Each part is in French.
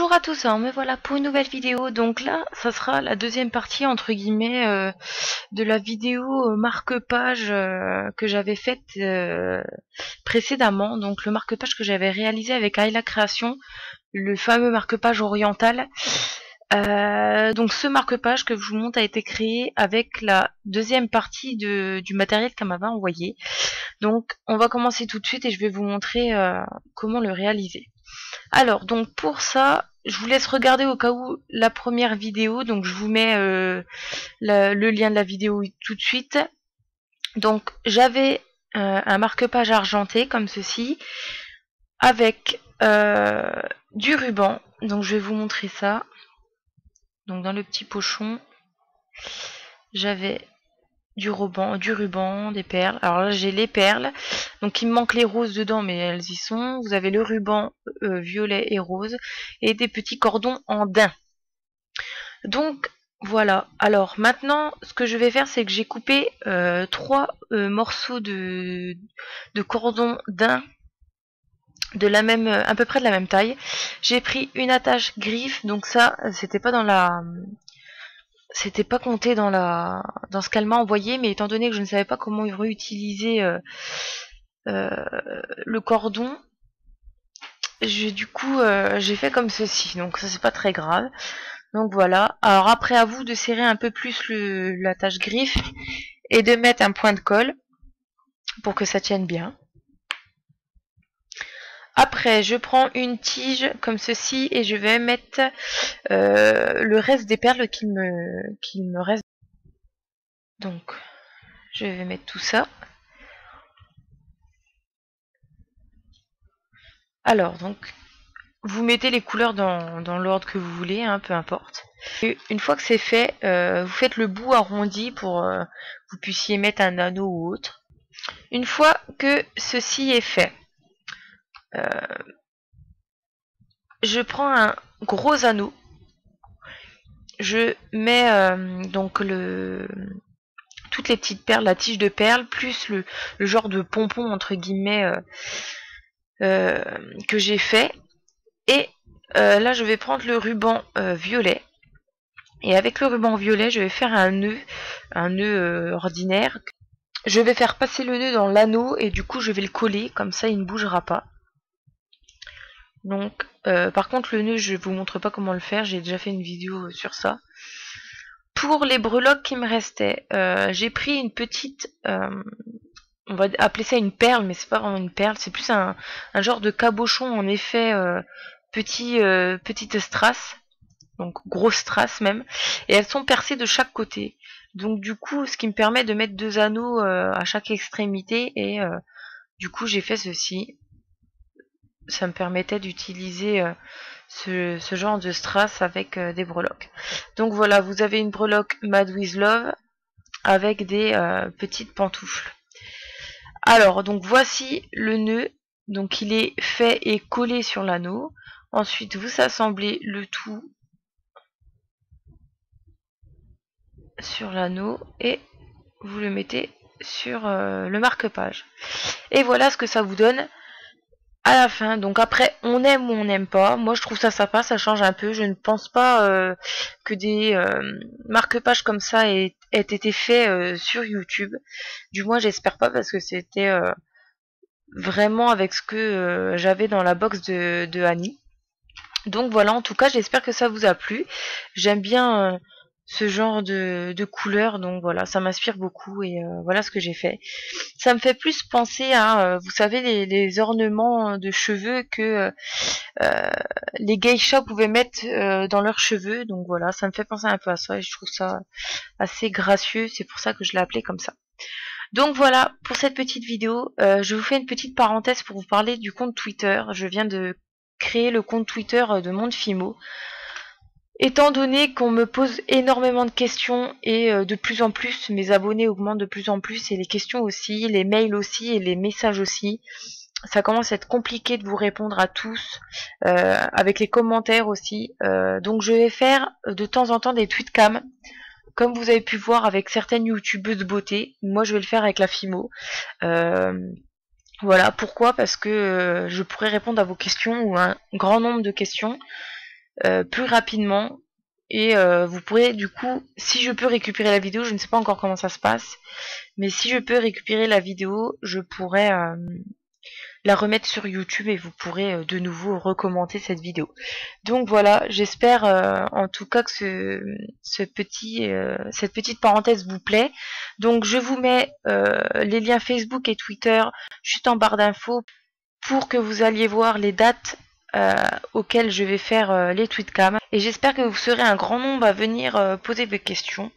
Bonjour à tous, me voilà pour une nouvelle vidéo. Donc là, ça sera la deuxième partie entre guillemets de la vidéo marque-page que j'avais faite précédemment. Donc le marque-page que j'avais réalisé avec Ayla Création, le fameux marque-page oriental. Donc ce marque-page que je vous montre a été créé avec la deuxième partie du matériel qu'elle m'avait envoyé. Donc on va commencer tout de suite et je vais vous montrer comment le réaliser. Alors, donc pour ça, je vous laisse regarder au cas où la première vidéo. Donc je vous mets le lien de la vidéo tout de suite. Donc j'avais un marque-page argenté comme ceci, avec du ruban. Donc je vais vous montrer ça. Donc dans le petit pochon, j'avais du ruban, des perles. Alors là j'ai les perles, donc il me manque les roses dedans, mais elles y sont. Vous avez le ruban violet et rose, et des petits cordons en daim. Donc voilà. Alors maintenant, ce que je vais faire, c'est que j'ai coupé 3 morceaux de cordon daim de la même, à peu près de la même taille. J'ai pris une attache griffe, donc ça, c'était pas compté dans ce qu'elle m'a envoyé, mais étant donné que je ne savais pas comment réutiliser le cordon, du coup j'ai fait comme ceci. Donc ça, c'est pas très grave. Donc voilà. Alors après, à vous de serrer un peu plus l'attache griffe et de mettre un point de colle pour que ça tienne bien. Après, je prends une tige comme ceci et je vais mettre le reste des perles qu'il me reste. Donc, je vais mettre tout ça. Alors, donc, vous mettez les couleurs dans l'ordre que vous voulez, hein, peu importe. Et une fois que c'est fait, vous faites le bout arrondi pour que vous puissiez mettre un anneau ou autre. Une fois que ceci est fait, je prends un gros anneau. Je mets donc toutes les petites perles, la tige de perles, plus le genre de pompon entre guillemets que j'ai fait. Et là, je vais prendre le ruban violet. Et avec le ruban violet, je vais faire un nœud ordinaire. Je vais faire passer le nœud dans l'anneau et du coup, je vais le coller, comme ça, il ne bougera pas. Donc, par contre, le nœud, je vous montre pas comment le faire. J'ai déjà fait une vidéo sur ça. Pour les breloques qui me restaient, j'ai pris une petite, on va appeler ça une perle, mais c'est pas vraiment une perle, c'est plus un genre de cabochon en effet petite strass, donc grosse strass même, et elles sont percées de chaque côté. Donc du coup, ce qui me permet de mettre 2 anneaux à chaque extrémité, et du coup j'ai fait ceci. Ça me permettait d'utiliser ce genre de strass avec des breloques. Donc voilà, vous avez une breloque Mad with Love avec des petites pantoufles. Alors, donc voici le nœud. Donc il est fait et collé sur l'anneau. Ensuite, vous assemblez le tout sur l'anneau et vous le mettez sur le marque-page. Et voilà ce que ça vous donne à la fin. Donc après, on aime ou on n'aime pas. Moi, je trouve ça sympa, ça change un peu. Je ne pense pas que des marque-pages comme ça aient été faits sur YouTube. Du moins, j'espère pas, parce que c'était vraiment avec ce que j'avais dans la box de Annie. Donc voilà, en tout cas, j'espère que ça vous a plu. J'aime bien ce genre de couleurs, donc voilà, ça m'inspire beaucoup, et voilà ce que j'ai fait. Ça me fait plus penser à, vous savez, les ornements de cheveux que les geishas pouvaient mettre dans leurs cheveux. Donc voilà, ça me fait penser un peu à ça, et je trouve ça assez gracieux, c'est pour ça que je l'ai appelé comme ça. Donc voilà pour cette petite vidéo. Je vous fais une petite parenthèse pour vous parler du compte Twitter. Je viens de créer le compte Twitter de Monde Fimo. Étant donné qu'on me pose énormément de questions, et de plus en plus, mes abonnés augmentent de plus en plus, et les questions aussi, les mails aussi, et les messages aussi, ça commence à être compliqué de vous répondre à tous, avec les commentaires aussi. Donc je vais faire de temps en temps des tweets cam, comme vous avez pu voir avec certaines youtubeuses de beauté. Moi je vais le faire avec la Fimo. Voilà, pourquoi? Parce que je pourrais répondre à vos questions, ou à un grand nombre de questions, plus rapidement. Et vous pourrez du coup, si je peux récupérer la vidéo, je ne sais pas encore comment ça se passe, mais si je peux récupérer la vidéo, je pourrais la remettre sur YouTube et vous pourrez de nouveau recommander cette vidéo. Donc voilà, j'espère en tout cas que cette petite parenthèse vous plaît. Donc je vous mets les liens Facebook et Twitter juste en barre d'infos pour que vous alliez voir les dates auxquelles je vais faire les tweetcam. Et j'espère que vous serez un grand nombre à venir poser vos questions.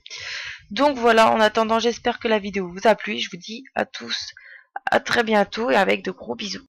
Donc voilà, en attendant, j'espère que la vidéo vous a plu. Je vous dis à tous à très bientôt et avec de gros bisous.